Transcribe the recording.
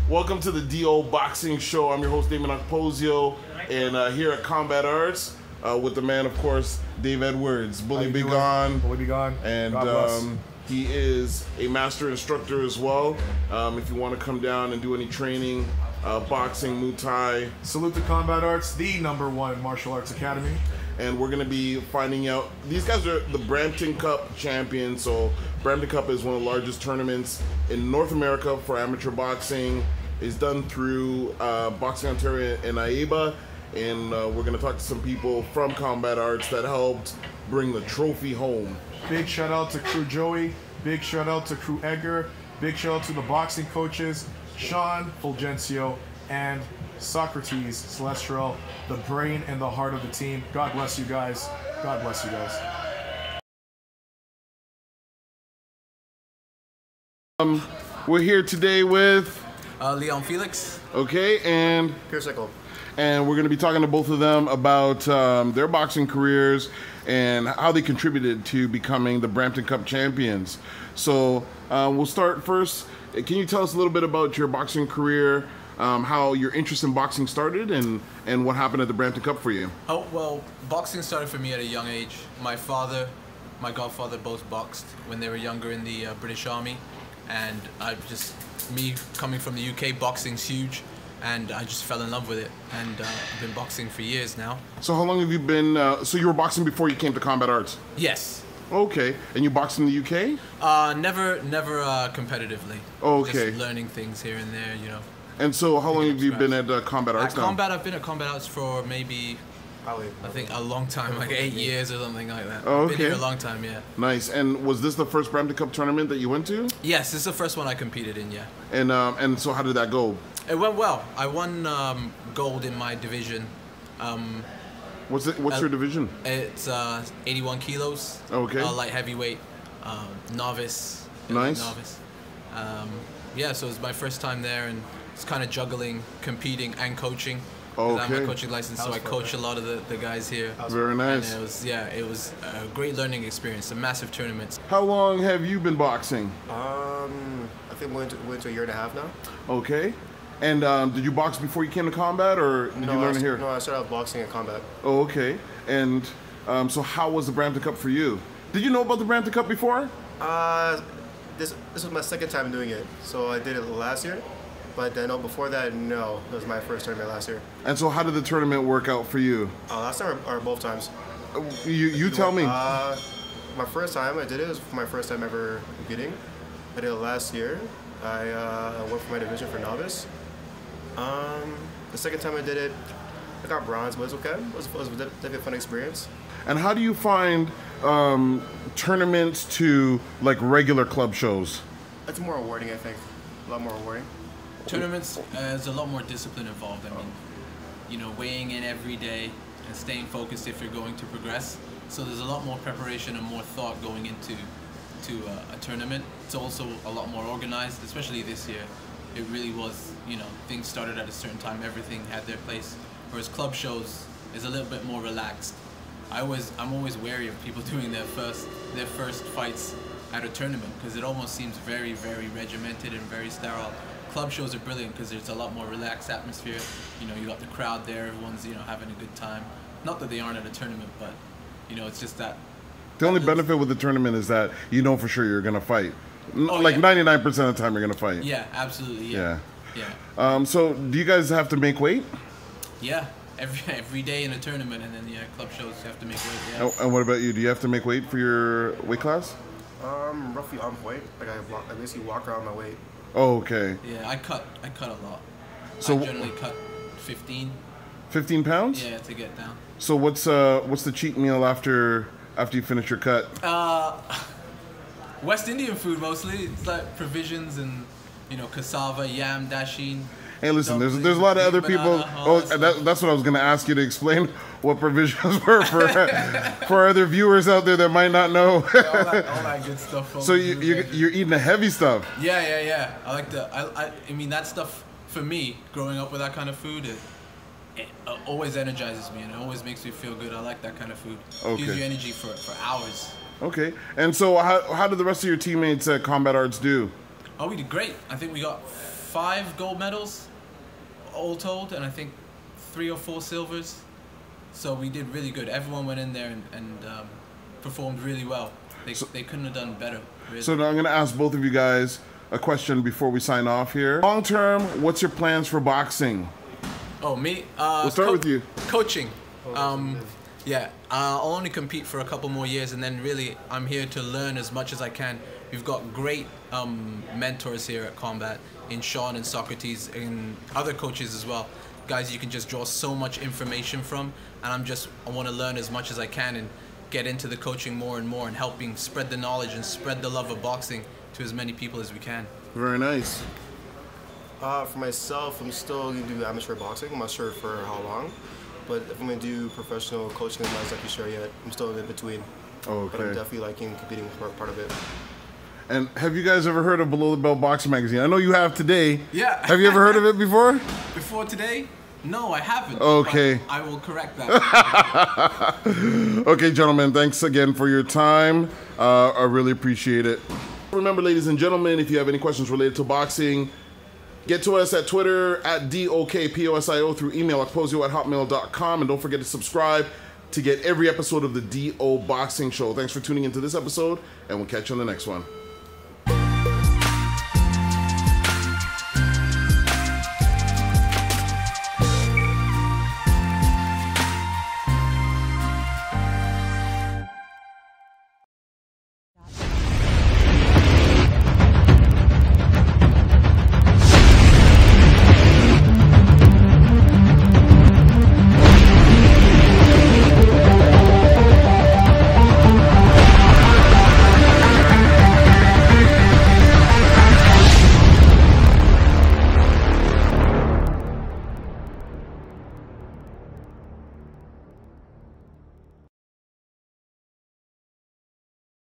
Welcome to the DO Boxing Show. I'm your host, Dameon Okposio, and here at Kombat Arts with the man, of course, Dave Edwards. Bully Be Gone. Bully Be Gone. And he is a master instructor as well. If you want to come down and do any training, boxing, Muay Thai. Salute to Kombat Arts, the #1 martial arts academy. And we're going to be finding out, these guys are the Brampton Cup champions. So Brampton Cup is one of the largest tournaments in North America for amateur boxing. It's done through Boxing Ontario and AIBA. And we're going to talk to some people from Kombat Arts that helped bring the trophy home. Big shout out to Crew Joey. Big shout out to Crew Edgar. Big shout out to the boxing coaches, Sean, Fulgencio, and Socrates, Celestial, the brain and the heart of the team. God bless you guys. God bless you guys. We're here today with Leon Felix. Okay, and Pierce Nichol. And we're going to be talking to both of them about their boxing careers and how they contributed to becoming the Brampton Cup champions. So we'll start first. Can you tell us a little bit about your boxing career, how your interest in boxing started, and what happened at the Brampton Cup for you? Oh, well, boxing started for me at a young age. My father, my godfather both boxed when they were younger in the British Army. And me coming from the UK, boxing's huge. And I just fell in love with it, and I've been boxing for years now. So how long have you been, so you were boxing before you came to Kombat Arts? Yes. Okay, and you boxed in the UK? Never competitively. Okay. Just learning things here and there, you know. And so how long have you been at Kombat Arts now? I've been at Kombat Arts for maybe, I think a long time, like 8 years or something like that. Oh, okay. I've been here a long time, yeah. Nice. And was this the first Brampton Cup tournament that you went to? Yes, this is the first one I competed in, yeah. And so how did that go? It went well. I won gold in my division. What's your division? It's 81 kilos. Okay. Light heavyweight, novice. Nice. Novice. Yeah, so it's my first time there, and it's kind of juggling, competing, and coaching. Okay. I have my coaching license, so I coach a lot of the guys here. Very nice. And it was a great learning experience, a massive tournament. How long have you been boxing? I think we went to a year and a half now. Okay. And did you box before you came to Kombat, or did you learn it here? No, I started out boxing at Kombat. Oh, okay. And so how was the Brampton Cup for you? Did you know about the Brampton Cup before? This was my second time doing it. So I did it last year. But before that, no. It was my first tournament last year. And so how did the tournament work out for you? Last time or both times? You tell me. My first time I did it was my first time ever competing. I did it last year. I went for my division for novice. The second time I did it, I got bronze, but it was okay. It was definitely a fun experience. And how do you find tournaments to like regular club shows? It's more rewarding, I think. A lot more rewarding. Tournaments, there's a lot more discipline involved. I mean, you know, weighing in every day and staying focused if you're going to progress. So there's a lot more preparation and more thought going into a tournament. It's also a lot more organized, especially this year. It really was, you know, things started at a certain time, everything had their place. Whereas club shows is a little bit more relaxed. I'm always wary of people doing their first fights at a tournament because it almost seems very, very regimented and very sterile. Club shows are brilliant because there's a lot more relaxed atmosphere. You know, you got the crowd there, everyone's, you know, having a good time. Not that they aren't at a tournament, but, you know, it's just that. The only benefit with the tournament is that you know for sure you're going to fight. Oh, like yeah. 99% of the time you're going to fight. Yeah, absolutely, yeah. Yeah. So do you guys have to make weight? Yeah, every day in a tournament, and then, yeah, club shows you have to make weight, yeah. And what about you? Do you have to make weight for your weight class? Roughly on weight. Like I basically walk around my weight. Oh, okay. Yeah, I cut a lot. So I generally cut 15. 15 pounds? Yeah, to get down. So what's the cheat meal after you finish your cut? West Indian food mostly. It's like provisions and cassava, yam, dasheen. Hey, listen, there's a lot of other people. That's what I was going to ask you to explain what provisions were for other viewers out there that might not know. all that good stuff. So you're eating the heavy stuff. Yeah. I like I mean, that stuff for me, growing up with that kind of food, it always energizes me and it always makes me feel good. I like that kind of food. Okay. Gives you energy for hours. Okay. And so how did the rest of your teammates at Kombat Arts do? Oh, we did great. I think we got 5 gold medals, all told, and I think 3 or 4 silvers. So we did really good. Everyone went in there and performed really well. They couldn't have done better. Really. So now I'm going to ask both of you guys a question before we sign off here. Long term, what's your plans for boxing? Oh, me? We'll start with you. Coaching. Yeah, I'll only compete for a couple more years, and then really I'm here to learn as much as I can. We've got great mentors here at Kombat, in Sean and Socrates, and other coaches as well. Guys you can just draw so much information from, and I want to learn as much as I can and get into the coaching more and more and helping spread the knowledge and spread the love of boxing to as many people as we can. Very nice. For myself, I'm still going to do amateur boxing. I'm not sure for how long. But if I'm going to do professional coaching, I'm not exactly sure yet. I'm still in between. Okay. But I'm definitely liking competing for part of it. And have you guys ever heard of Below the Belt Boxing Magazine? I know you have today. Yeah. Have you ever heard of it before? Before today? No, I haven't. Okay. I will correct that. Okay, gentlemen, thanks again for your time. I really appreciate it. Remember, ladies and gentlemen, if you have any questions related to boxing, get to us at Twitter at DOKPOSIO, through email okposio@hotmail.com, and don't forget to subscribe to get every episode of the DO Boxing Show. Thanks for tuning into this episode, and we'll catch you on the next one.